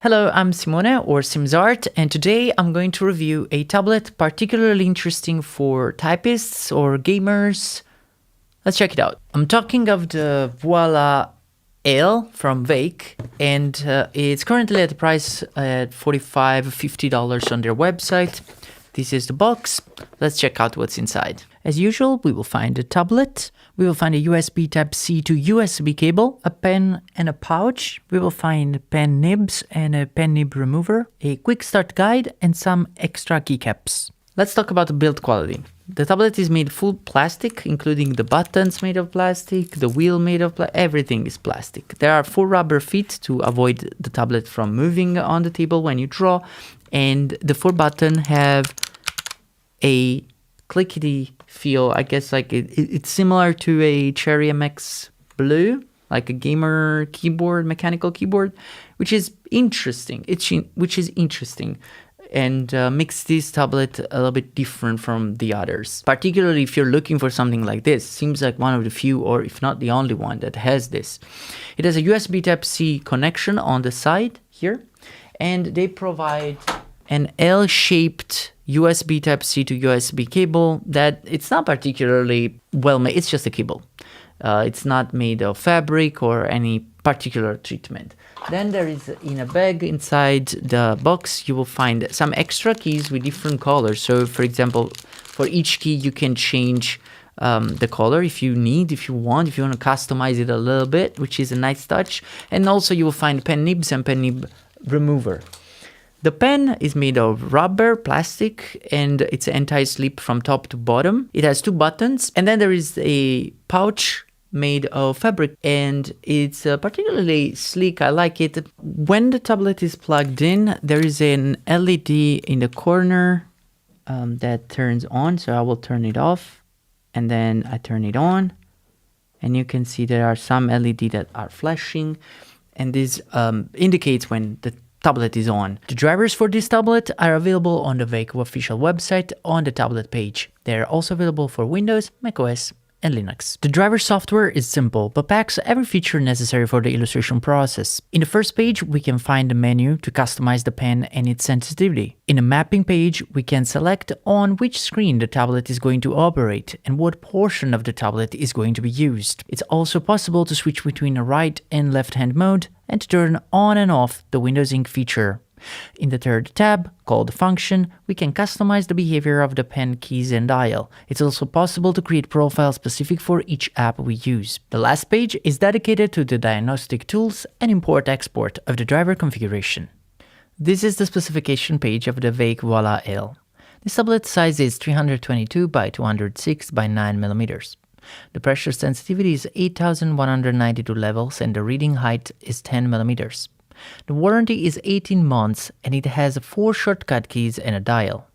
Hello, I'm Simone or Simsart, and today I'm going to review a tablet particularly interesting for typists or gamers. Let's check it out. I'm talking of the Voila L from Veikk, and it's currently at the price at $45-50 on their website. This is the box. Let's check out what's inside. As usual, we will find a tablet. We will find a USB Type-C to USB cable, a pen and a pouch. We will find pen nibs and a pen nib remover, a quick start guide, and some extra keycaps. Let's talk about the build quality. The tablet is made full plastic, including the buttons made of plastic, the wheel made of plastic, everything is plastic. There are 4 rubber feet to avoid the tablet from moving on the table when you draw, and the 4 buttons have a clickety feel. I guess like it's similar to a Cherry MX Blue, like a gamer keyboard, mechanical keyboard, which is interesting. And makes this tablet a little bit different from the others. Particularly if you're looking for something like this, seems like one of the few, or if not the only one that has this. It has a USB Type-C connection on the side here, and they provide an L-shaped USB Type-C to USB cable that it's not particularly well made. It's just a cable. It's not made of fabric or any particular treatment. Then there is, in a bag inside the box, you will find some extra keys with different colors. So for example, for each key you can change the color if you want to customize it a little bit, which is a nice touch. And also you will find pen nibs and pen nib remover. The pen is made of rubber, plastic, and it's anti-slip from top to bottom. It has 2 buttons, and then there is a pouch made of fabric, and it's particularly sleek. I like it. When the tablet is plugged in, there is an LED in the corner that turns on, so I will turn it off, and then I turn it on, and you can see there are some LED that are flashing, and this indicates when the tablet is on. The drivers for this tablet are available on the Veikk official website on the tablet page. They are also available for Windows, macOS, and Linux. The driver software is simple, but packs every feature necessary for the illustration process. In the first page, we can find the menu to customize the pen and its sensitivity. In the mapping page, we can select on which screen the tablet is going to operate and what portion of the tablet is going to be used. It's also possible to switch between a right and left-hand mode and to turn on and off the Windows Ink feature. In the third tab, called Function, we can customize the behavior of the pen keys and dial. It's also possible to create profiles specific for each app we use. The last page is dedicated to the diagnostic tools and import-export of the driver configuration. This is the specification page of the Veikk Voila L. This tablet size is 322 by 206 by 9 mm. The pressure sensitivity is 8192 levels and the reading height is 10 mm. The warranty is 18 months and it has 4 shortcut keys and a dial.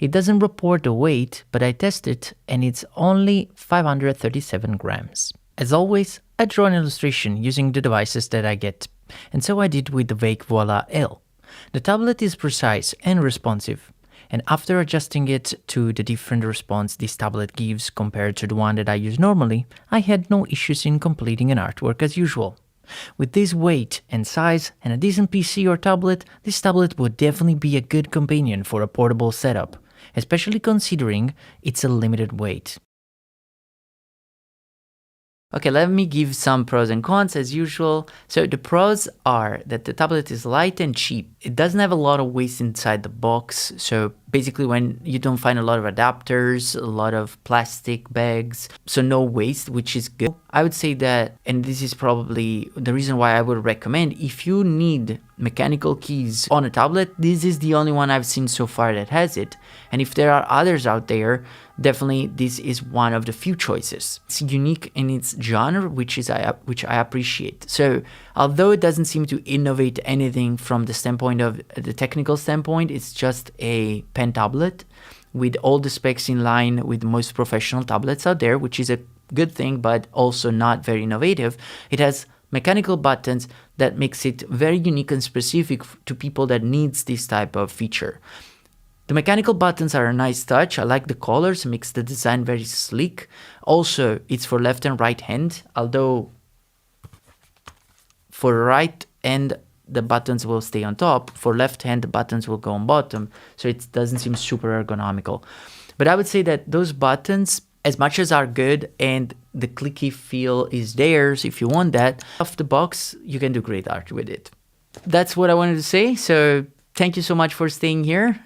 It doesn't report the weight, but I tested and it's only 537 grams. As always, I draw an illustration using the devices that I get, and so I did with the Veikk Voila L. The tablet is precise and responsive, and after adjusting it to the different response this tablet gives compared to the one that I use normally, I had no issues in completing an artwork as usual. With this weight and size and a decent PC or tablet, this tablet would definitely be a good companion for a portable setup, especially considering it's a limited weight. Okay, let me give some pros and cons as usual. So the pros are that the tablet is light and cheap. It doesn't have a lot of waste inside the box. So basically when you don't find a lot of adapters, a lot of plastic bags, so no waste, which is good. I would say that, and this is probably the reason why I would recommend, if you need mechanical keys on a tablet, this is the only one I've seen so far that has it. And if there are others out there, definitely this is one of the few choices. It's unique in its genre, which I appreciate. So although it doesn't seem to innovate anything from the standpoint of the technical standpoint, it's just a pen tablet with all the specs in line with most professional tablets out there, which is a good thing, but also not very innovative. It has mechanical buttons that makes it very unique and specific to people that needs this type of feature. The mechanical buttons are a nice touch. I like the colors, makes the design very sleek. Also, it's for left and right hand, although for right and the buttons will stay on top. For left hand, the buttons will go on bottom. So it doesn't seem super ergonomical. But I would say that those buttons, as much as are good and the clicky feel is theirs, if you want that, off the box, you can do great art with it. That's what I wanted to say. So thank you so much for staying here.